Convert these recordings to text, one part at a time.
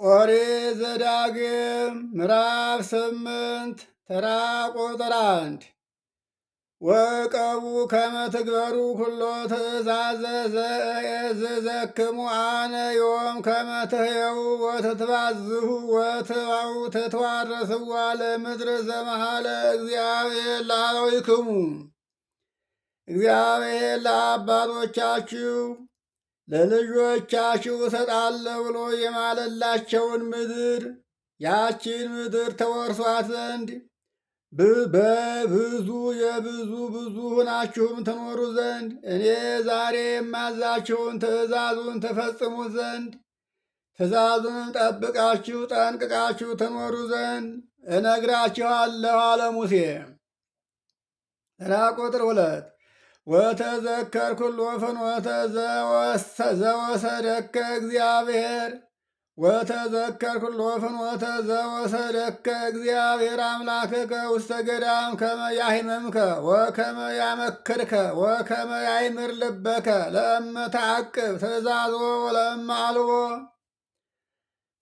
ኦሪት ዘዳግም ምዕራፍ 8 ተራ ቁጥር 1 ወቀቡ ከመ ትግበሩ ኩሎ ትእዛዘ ዘእየዝዘክሙ አነ ዮም ከመ ትሕየው ወትትባዝሑ ወትባኡ ትትዋረስዋ ለምድር ዘመሃለ እግዚአብሔር ለአበዊክሙ። እግዚአብሔር ለአባቶቻችሁ ለልጆቻችሁ እሰጣለሁ ብሎ የማለላቸውን ምድር ያችን ምድር ተወርሷት ዘንድ በብዙ ብዙ ሁናችሁም ትኖሩ ዘንድ እኔ ዛሬ የማዛችሁን ትእዛዙን ተፈጽሙ ዘንድ ትእዛዙንም ጠብቃችሁ ጠንቅቃችሁ ትኖሩ ዘንድ እነግራችኋለሁ አለ ሙሴ። ተራ ቁጥር 2 ወተዘከር ኩሎ ፍኖተ ዘወሰደከ እግዚአብሔር ወተዘከር ኩሎ ፍኖተ ዘወሰደከ እግዚአብሔር አምላክከ ውስተ ገዳም ከመ ያሂመምከ ወከመ ያመክርከ ወከመ ያይምር ልበከ ለእመ ተዓቅብ ትእዛዞ ወለእመ አልቦ።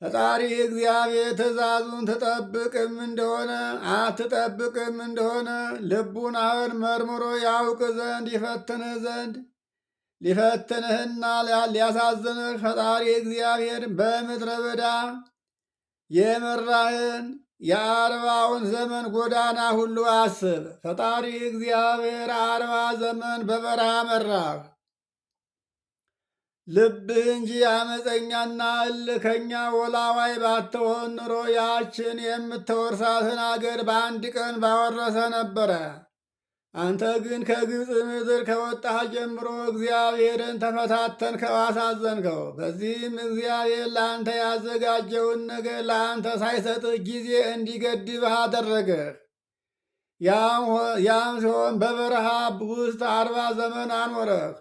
ፈጣሪ እግዚአብሔር ትእዛዙን ትጠብቅም እንደሆነ አትጠብቅም እንደሆነ ልቡናህን መርምሮ ያውቅ ዘንድ ይፈትንህ ዘንድ ሊፈትንህና ሊያሳዝንህ ፈጣሪ እግዚአብሔር በምድረ በዳ የመራህን የ40ውን ዘመን ጎዳና ሁሉ አስብ። ፈጣሪ እግዚአብሔር 40 ዘመን በበረሃ መራህ። ልብህ እንጂ አመፀኛና እልከኛ ወላዋይ ባትሆን ኑሮ ያችን የምትወርሳትን አገር በአንድ ቀን ባወረሰ ነበረ። አንተ ግን ከግብፅ ምድር ከወጣህ ጀምሮ እግዚአብሔርን ተፈታተንከው፣ አሳዘንከው። በዚህም እግዚአብሔር ለአንተ ያዘጋጀውን ነገር ለአንተ ሳይሰጥህ ጊዜ እንዲገድብህ አደረገህ። ያም ሲሆን በበረሃ ውስጥ 40 ዘመን አኖረህ።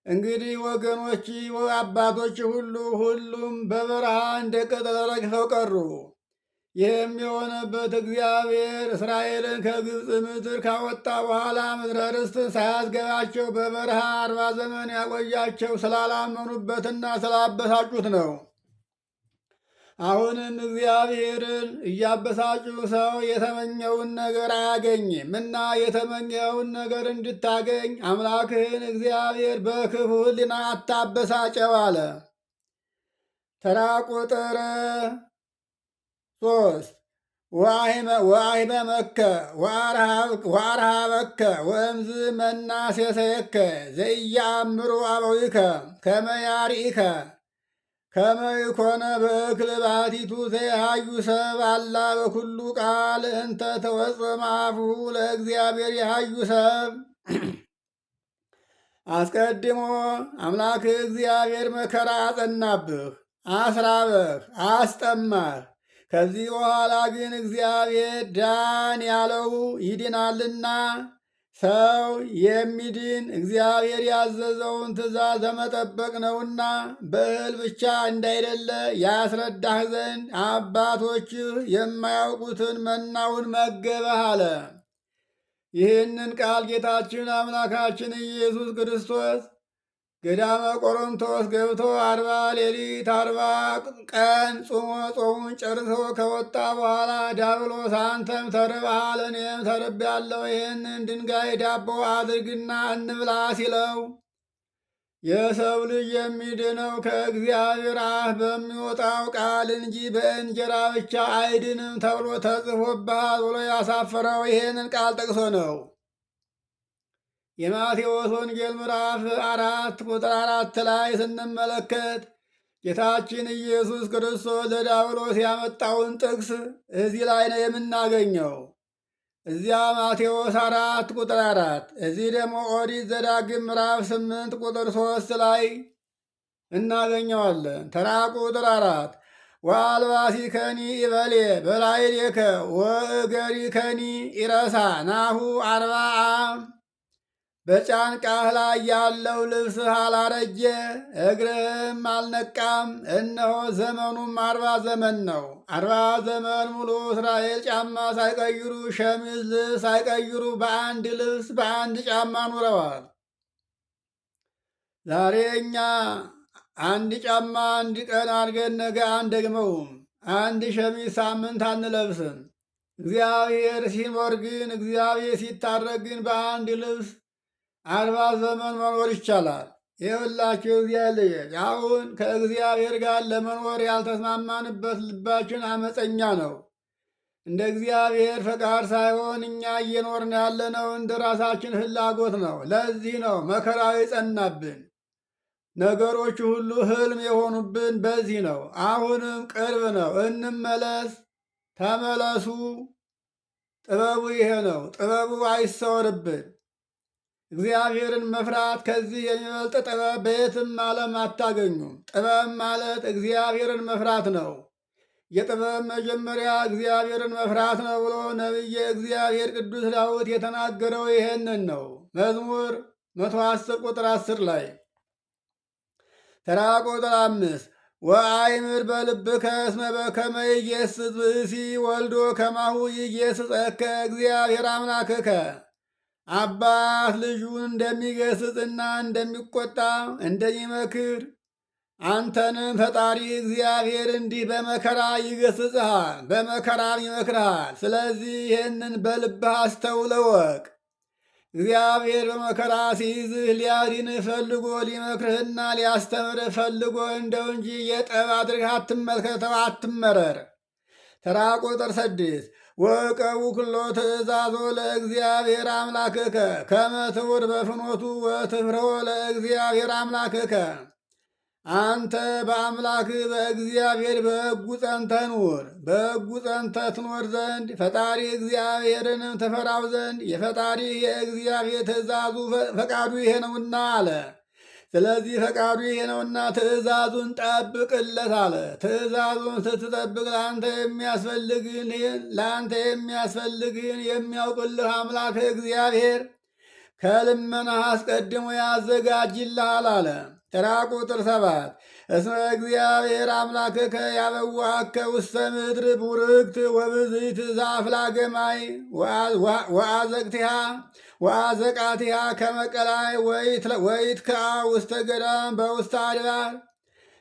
እንግዲህ ወገኖች አባቶች ሁሉም በበረሃ እንደ ቅጠል ረግፈው ቀሩ። ይህም የሆነበት እግዚአብሔር እስራኤልን ከግብፅ ምድር ካወጣ በኋላ ምድረ ርስትን ሳያስገባቸው በበረሃ 40 ዘመን ያቆያቸው ስላላመኑበትና ስላበሳጩት ነው። አሁንም እግዚአብሔርን እያበሳጩ ሰው የተመኘውን ነገር አያገኝም እና የተመኘውን ነገር እንድታገኝ አምላክህን እግዚአብሔር በክፉ ሕሊና አታበሳጨው አለ። ተራ ቁጥር 3 ወአሂመመከ ወአርሃበከ ወእምዝ መናሴሰየከ ዘኢያእምሩ አበዊከ ከመ ያርኢከ ከመ ይኮነ በእክል ባሕቲቱ ዘየሃዩ ሰብ አላ በኩሉ ቃል እንተ ተወፅእ እምአፉሁ ለእግዚአብሔር የሃዩ ሰብ። አስቀድሞ አምላክህ እግዚአብሔር መከራ አጸናብህ፣ አስራበህ፣ አስጠማህ። ከዚህ በኋላ ግን እግዚአብሔር ዳን ያለው ይድናልና ሰው የሚድን እግዚአብሔር ያዘዘውን ትእዛዝ ለመጠበቅ ነውና በእህል ብቻ እንዳይደለ ያስረዳህ ዘንድ አባቶችህ የማያውቁትን መናውን መገበህ አለ። ይህንን ቃል ጌታችን አምላካችን ኢየሱስ ክርስቶስ ገዳመ ቆሮንቶስ ገብቶ 40 ሌሊት 40 ቀን ጾሞ ጾሙን ጨርሶ ከወጣ በኋላ ዲያብሎስ አንተም ተርበሃል፣ እኔም ተርቤያለሁ፣ ይህንን ድንጋይ ዳቦ አድርግና እንብላ ሲለው የሰው ልጅ የሚድነው ከእግዚአብሔር አፍ በሚወጣው ቃል እንጂ በእንጀራ ብቻ አይድንም ተብሎ ተጽፎብሃል ብሎ ያሳፈረው ይህንን ቃል ጠቅሶ ነው። የማቴዎስ ወንጌል ምዕራፍ 4 ቁጥር 4 ላይ ስንመለከት ጌታችን ኢየሱስ ክርስቶስ ለዲያብሎስ ያመጣውን ጥቅስ እዚህ ላይ ነው የምናገኘው። እዚያ ማቴዎስ 4 ቁጥር 4፣ እዚህ ደግሞ ኦሪት ዘዳግም ምዕራፍ 8 ቁጥር 3 ላይ እናገኘዋለን። ተራ ቁጥር 4 ወአልባሲከኒ ኢበሌ በላዕሌከ ወእገሪከኒ ኢረሳ ናሁ 40 በጫንቃህ ላይ ያለው ልብስህ አላረጀ እግርህም አልነቃም። እነሆ ዘመኑም 40 ዘመን ነው። 40 ዘመን ሙሉ እስራኤል ጫማ ሳይቀይሩ ሸሚዝ ልብስ ሳይቀይሩ በአንድ ልብስ በአንድ ጫማ ኑረዋል። ዛሬ እኛ አንድ ጫማ አንድ ቀን አድርገን ነገ አንደግመውም። አንድ ሸሚዝ ሳምንት አንለብስም። እግዚአብሔር ሲኖር ግን እግዚአብሔር ሲታረቅ ግን በአንድ ልብስ 40 ዘመን መኖር ይቻላል። ይኸውላችሁ እግዚአብሔር ልጆች አሁን ከእግዚአብሔር ጋር ለመኖር ያልተስማማንበት ልባችን አመፀኛ ነው። እንደ እግዚአብሔር ፈቃድ ሳይሆን እኛ እየኖርን ያለነው እንደ ራሳችን ፍላጎት ነው። ለዚህ ነው መከራው የጸናብን፣ ነገሮች ሁሉ ህልም የሆኑብን በዚህ ነው። አሁንም ቅርብ ነው፣ እንመለስ፣ ተመለሱ። ጥበቡ ይሄ ነው። ጥበቡ አይሰወርብን። እግዚአብሔርን መፍራት ከዚህ የሚበልጥ ጥበብ በየትም ዓለም አታገኙም። ጥበብ ማለት እግዚአብሔርን መፍራት ነው። የጥበብ መጀመሪያ እግዚአብሔርን መፍራት ነው ብሎ ነቢየ እግዚአብሔር ቅዱስ ዳዊት የተናገረው ይሄንን ነው። መዝሙር 110 ቁጥር 10 ላይ ተራ ቁጥር 5 ወአይምር በልብከ እስመ በከመ ይጌስጽ ብእሲ ወልዶ ከማሁ ይጌስጸከ እግዚአብሔር አምላክከ። አባት ልጁን እንደሚገስጽና እንደሚቆጣ እንደሚመክር አንተንም ፈጣሪ እግዚአብሔር እንዲህ በመከራ ይገስጽሃል፣ በመከራም ይመክርሃል። ስለዚህ ይህንን በልብህ አስተውለህ እወቅ። እግዚአብሔር በመከራ ሲይዝህ ሊያድንህ ፈልጎ ሊመክርህና ሊያስተምርህ ፈልጎ እንደው እንጂ የጠብ አድርገህ አትመልከተው፣ አትመረር። ተራ ቁጥር 6 ወቀቡ ኩሎ ትእዛዞ ለእግዚአብሔር አምላክከ ከመ ትውር በፍኖቱ ወትፍርሆ ለእግዚአብሔር አምላክከ። አንተ በአምላክ በእግዚአብሔር በሕጉ ጸንተህ ኑር። በሕጉ ጸንተህ ትኖር ዘንድ ፈጣሪ እግዚአብሔርንም ትፈራው ዘንድ የፈጣሪ የእግዚአብሔር ትእዛዙ ፈቃዱ ይሄ ነውና አለ። ስለዚህ ፈቃዱ ይሄ ነውና ትእዛዙን ጠብቅለት አለ። ትእዛዙን ስትጠብቅ ለአንተ የሚያስፈልግህን የሚያውቅልህ አምላክ እግዚአብሔር ከልመናህ አስቀድሞ ያዘጋጅልሃል አለ። ተራ ቁጥር 7 እስመ እግዚአብሔር አምላክከ ያበዋከ ውስተ ምድር ቡርክት ወብዝት ዘአፍላገ ማይ ወአዘቃቲሃ ከመቀላይ ወይትከዓ ውስተ ገዳም በውስተ አድባር።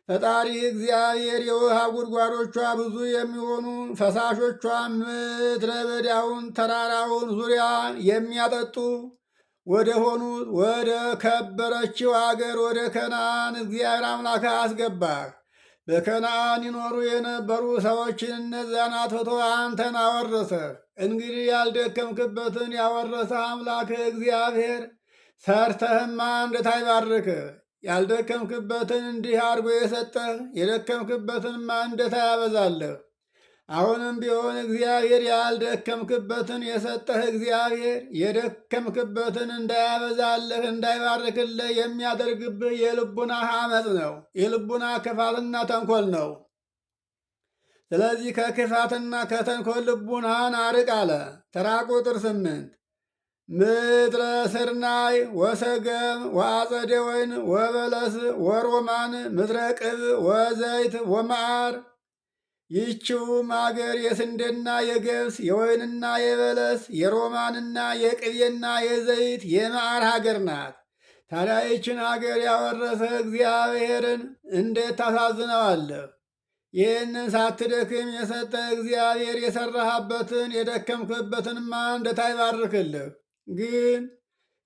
ፈጣሪ እግዚአብሔር የውሃ ጉድጓዶቿ ብዙ የሚሆኑ ፈሳሾቿ ምድረ በዳውን ተራራውን ዙሪያ የሚያጠጡ ወደ ሆኑት ወደ ከበረችው አገር ወደ ከነዓን እግዚአብሔር አምላክ አስገባህ። በከነዓን ይኖሩ የነበሩ ሰዎችን እነዚያን አጥፍቶ አንተን አወረሰህ። እንግዲህ ያልደከምክበትን ያወረሰህ አምላክ እግዚአብሔር ሰርተህማ እንዴት አይባርክህ? ያልደከምክበትን እንዲህ አድርጎ የሰጠህ የደከምክበትንማ እንዴት አያበዛልህ? አሁንም ቢሆን እግዚአብሔር ያልደከምክበትን የሰጠህ እግዚአብሔር የደከምክበትን እንዳያበዛልህ እንዳይባርክልህ የሚያደርግብህ የልቡና አመፅ ነው። የልቡና ክፋትና ተንኮል ነው። ስለዚህ ከክፋትና ከተንኮል ልቡናህን አርቅ አለ። ተራ ቁጥር 8 ምድረ ስርናይ ወሰገም ወአጸደ ወይን ወበለስ ወሮማን ምድረ ቅብ ወዘይት ወመዓር። ይህችውም አገር የስንዴና የገብስ የወይንና የበለስ የሮማንና የቅቤና የዘይት የመዓር ሀገር ናት። ታዲያ ይችን ሀገር ያወረሰ እግዚአብሔርን እንዴት ታሳዝነዋለህ? ይህንን ሳትደክም የሰጠ እግዚአብሔር የሰራህበትን የደከምክበትንማ እንዴት አይባርክልህ? ግን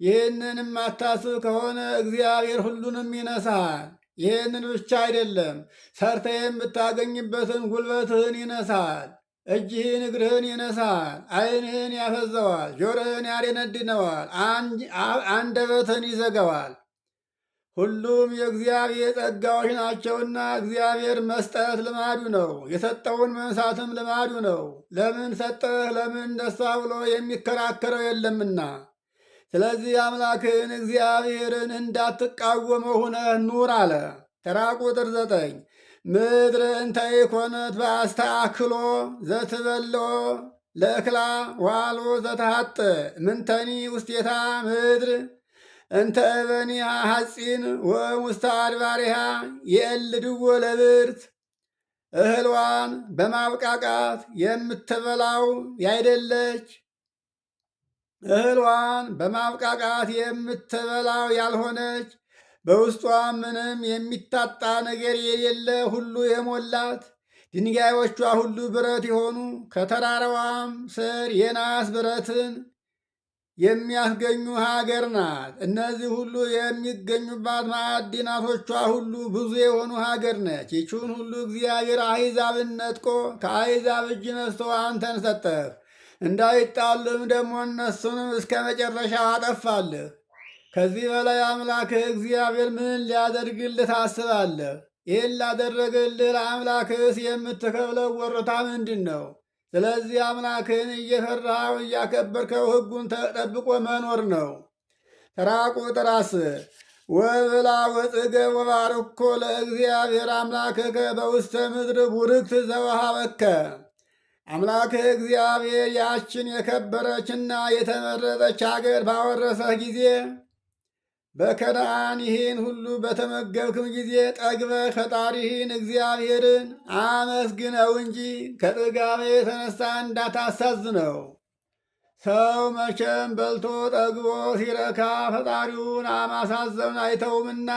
ይህንንም አታስብ ከሆነ እግዚአብሔር ሁሉንም ይነሳሃል። ይህንን ብቻ አይደለም፣ ሰርተ የምታገኝበትን ጉልበትህን ይነሳል፣ እጅህን እግርህን ይነሳል፣ ዓይንህን ያፈዘዋል፣ ጆሮህን ያደነድነዋል፣ አንደበትህን ይዘገዋል። ሁሉም የእግዚአብሔር ጸጋዎች ናቸውና እግዚአብሔር መስጠት ልማዱ ነው፣ የሰጠውን መንሳትም ልማዱ ነው። ለምን ሰጠህ ለምን ነሳ ብሎ የሚከራከረው የለምና። ስለዚህ አምላክህን እግዚአብሔርን እንዳትቃወመው ሁነህ ኑር አለ። ተራ ቁጥር 9 ምድር እንተ ኢኮነት በአስተአክሎ ዘትበልዖ ለእክላ ዋልቦ ዘተሃጥ ምንተኒ ውስቴታ ምድር እንተ እበኒሃ ሐፂን ወውስተ አድባሪሃ የእልድዎ ለብርት። እህልዋን በማብቃቃት የምትበላው ያይደለች እህልዋን በማብቃቃት የምትበላው ያልሆነች በውስጧም ምንም የሚታጣ ነገር የሌለ ሁሉ የሞላት ድንጋዮቿ ሁሉ ብረት የሆኑ ከተራራዋም ስር የናስ ብረትን የሚያስገኙ ሀገር ናት። እነዚህ ሁሉ የሚገኙባት ማዕድናቶቿ ሁሉ ብዙ የሆኑ ሀገር ነች። ይችውን ሁሉ እግዚአብሔር አሕዛብን ነጥቆ ከአሕዛብ እጅ ነስቶ አንተን ሰጠህ። እንዳይጣሉም ደግሞ እነሱንም እስከ መጨረሻው አጠፋልህ። ከዚህ በላይ አምላክህ እግዚአብሔር ምን ሊያደርግልህ ታስባለህ? ይህን ላደረገልህ ለአምላክህስ የምትከፍለው ወሮታ ምንድን ነው? ስለዚህ አምላክህን እየፈራኸው እያከበርከው ሕጉን ተጠብቆ መኖር ነው። ተራ ቁጥር 10 ወብላ ወጽገብ ወባርኮ ለእግዚአብሔር አምላክከ በውስተ ምድር ቡርክት ዘወሃበከ። አምላክህ እግዚአብሔር ያችን የከበረችና የተመረጠች አገር ባወረሰህ ጊዜ በከነዓን ይህን ሁሉ በተመገብክም ጊዜ ጠግበህ ፈጣሪህን እግዚአብሔርን አመስግነው እንጂ ከጥጋቤ የተነሳ እንዳታሳዝነው። ሰው መቼም በልቶ ጠግቦ ሲረካ ፈጣሪውን ማሳዘኑን አይተውምና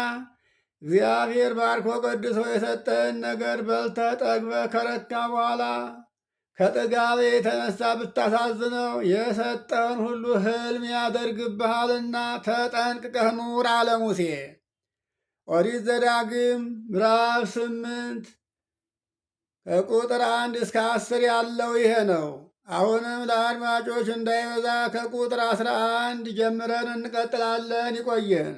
እግዚአብሔር ባርኮ ቀድሶ የሰጠህን ነገር በልተህ ጠግበህ ከረካ በኋላ ከጥጋቤ የተነሳ ብታሳዝነው የሰጠውን ሁሉ ሕልም ያደርግብሃልና ተጠንቅቀህ ኑር አለ ሙሴ። ኦሪት ዘዳግም ምዕራፍ 8 ከቁጥር 1 እስከ 10 ያለው ይሄ ነው። አሁንም ለአድማጮች እንዳይበዛ ከቁጥር 11 ጀምረን እንቀጥላለን። ይቆየን።